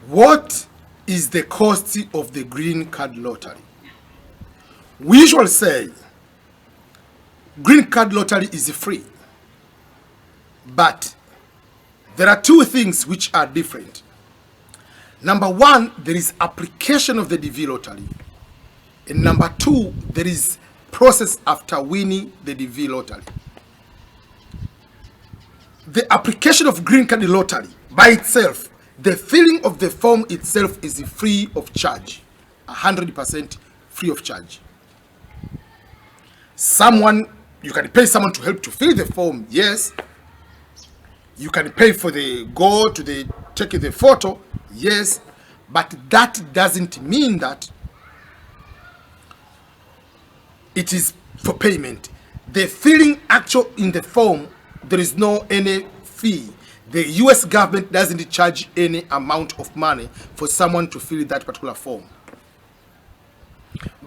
What is the cost of the green card lottery? We usually say green card lottery is free, but there are two things which are different. Number one, there is application of the DV lottery, and number two, there is process after winning the DV lottery. The application of green card lottery by itself, the filling of the form itself is free of charge, 100% free of charge. You can pay someone to help to fill the form, yes. You can pay for the take the photo, yes. But that doesn't mean that it is for payment. The filling actual in the form, there is no any fee. The US government doesn't charge any amount of money for someone to fill that particular form.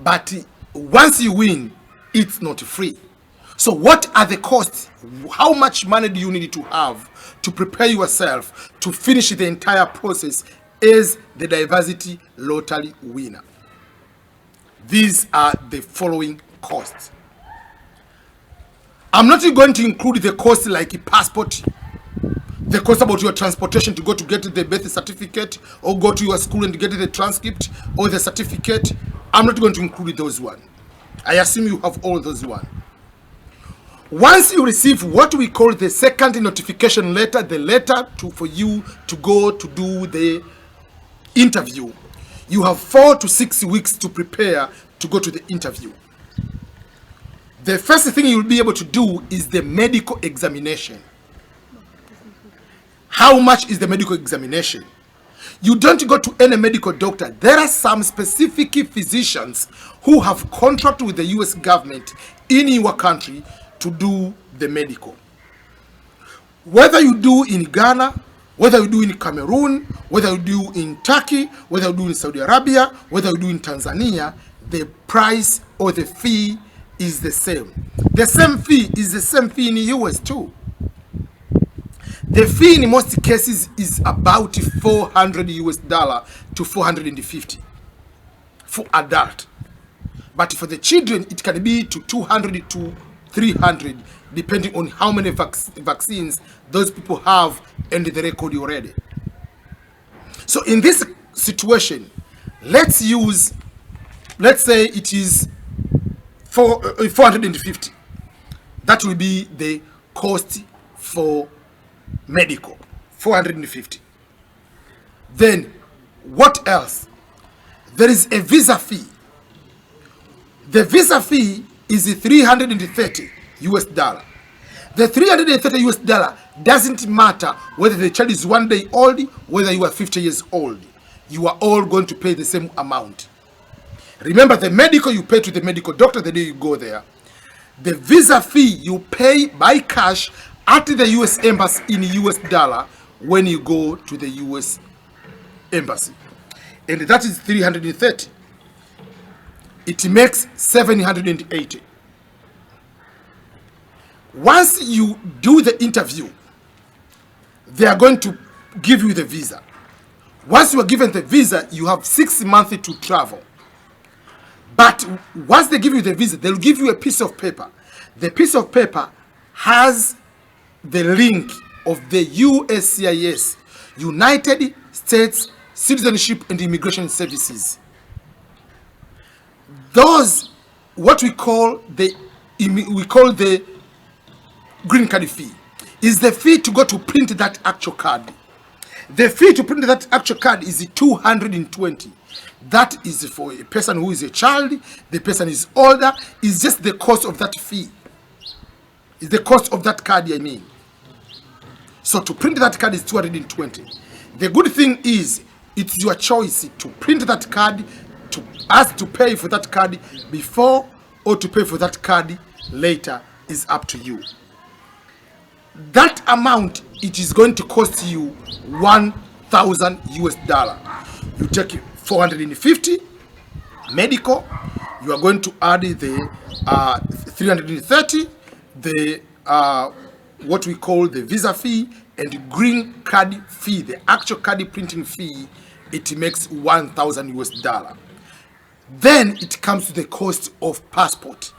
But once you win, it's not free. So what are the costs? How much money do you need to have to prepare yourself to finish the entire process as the diversity lottery winner? These are the following costs. I'm not going to include the cost like a passport, the cost about your transportation to go to get the birth certificate, or go to your school and get the transcript or the certificate. I'm not going to include those one. I assume you have all those one. Once you receive what we call the second notification letter, the letter for you to go to do the interview, you have 4 to 6 weeks to prepare to go to the interview. The first thing you'll be able to do is the medical examination. How much is the medical examination? You don't go to any medical doctor. There are some specific physicians who have contract with the US government in your country to do the medical. Whether you do in Ghana, whether you do in Cameroon, whether you do in Turkey, whether you do in Saudi Arabia, whether you do in Tanzania, the price or the fee is the same. The same fee is the same fee in the US too. The fee in most cases is about $400 to $450 for adult. But for the children, it can be to 200 to 300, depending on how many vaccines those people have and the record already. So in this situation, let's say it is 450. That will be the cost for medical, 450. Then what else? There is a visa fee. The visa fee is $330 US. The $330 US doesn't matter whether the child is 1 day old, whether you are 50 years old. You are all going to pay the same amount. Remember, the medical you pay to the medical doctor the day you go there. The visa fee you pay by cash at the US Embassy in US dollar when you go to the US Embassy. And that is $330. It makes $780. Once you do the interview, they are going to give you the visa. Once you are given the visa, you have 6 months to travel. But once they give you the visa, they'll give you a piece of paper. The piece of paper has the link of the USCIS, United States Citizenship and Immigration Services. Those, what we call the green card fee, is the fee to go to print that actual card. The fee to print that actual card is $220. That is for a person who is a child, the person is older. It's just the cost of that fee. It's the cost of that card, I mean. So to print that card is $220. The good thing is, it's your choice to print that card, to ask to pay for that card before or to pay for that card later is up to you. That amount, it is going to cost you $1,000 US. You take 450 medical, you are going to add the 330, the what we call the visa fee and green card fee, the actual card printing fee, it makes 1,000 US dollar. Then it comes to the cost of passport.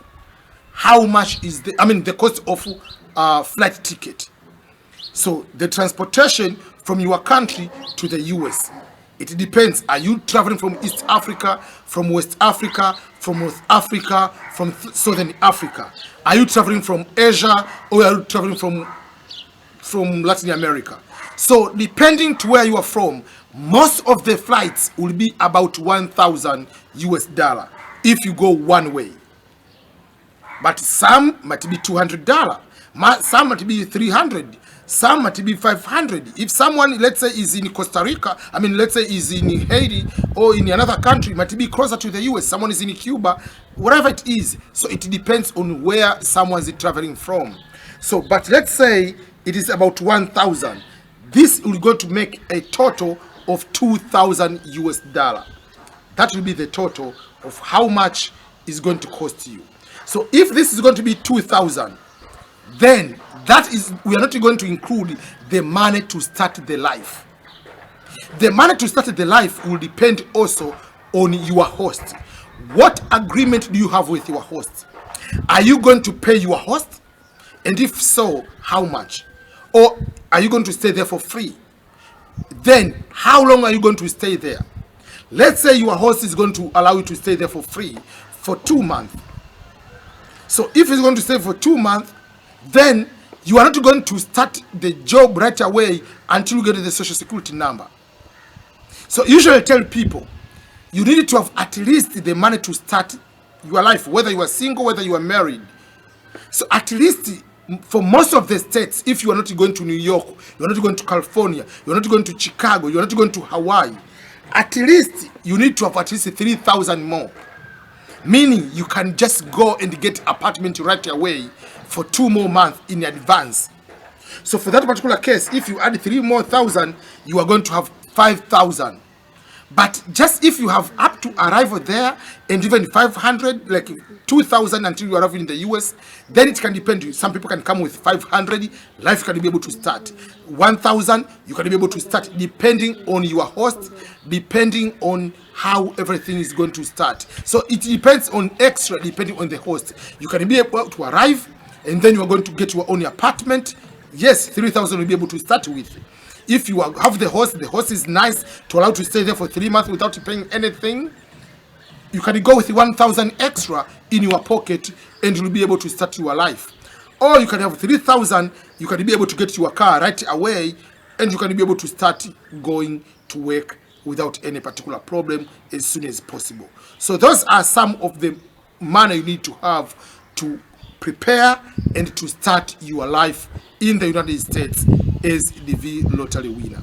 How much is the cost of flight ticket? So the transportation from your country to the US, it depends. Are you traveling from East Africa, from West Africa, from North Africa, from Southern Africa? Are you traveling from Asia, or are you traveling from Latin America? So depending to where you are from, most of the flights will be about 1,000 US dollar if you go one way. But some might be $200, some might be 300, some might be 500. If someone, let's say, is in Costa Rica, let's say is in Haiti or in another country, might be closer to the US. Someone is in Cuba, whatever it is. So it depends on where someone is traveling from. So, but let's say it is about 1,000. This will go to make a total of 2,000 US dollar. That will be the total of how much is going to cost you. So if this is going to be 2,000, then we are not going to include the money to start the life. The money to start the life will depend also on your host. What agreement do you have with your host? Are you going to pay your host? And if so, how much? Or are you going to stay there for free? Then how long are you going to stay there? Let's say your host is going to allow you to stay there for free for 2 months. So if he's going to stay for 2 months, then you are not going to start the job right away until you get the social security number. So usually I tell people, you need to have at least the money to start your life, whether you are single, whether you are married. So at least for most of the states, if you are not going to New York, you are not going to California, you are not going to Chicago, you are not going to Hawaii, at least you need to have at least 3,000 more. Meaning you can just go and get apartment right away for 2 more months in advance. So for that particular case, if you add 3,000 more, you are going to have 5,000. But just if you have up to arrival there and even 500, like 2,000 until you arrive in the US, then it can depend. Some people can come with 500, life can be able to start. 1,000, you can be able to start depending on your host, depending on how everything is going to start. So it depends on extra, depending on the host. You can be able to arrive and then you are going to get your own apartment. Yes, 3,000 will be able to start with. If you have the host is nice to allow to stay there for 3 months without paying anything, you can go with 1,000 extra in your pocket and you'll be able to start your life. Or you can have 3,000, you can be able to get your car right away and you can be able to start going to work without any particular problem as soon as possible. So those are some of the money you need to have to prepare and to start your life in the United States as the V lottery winner.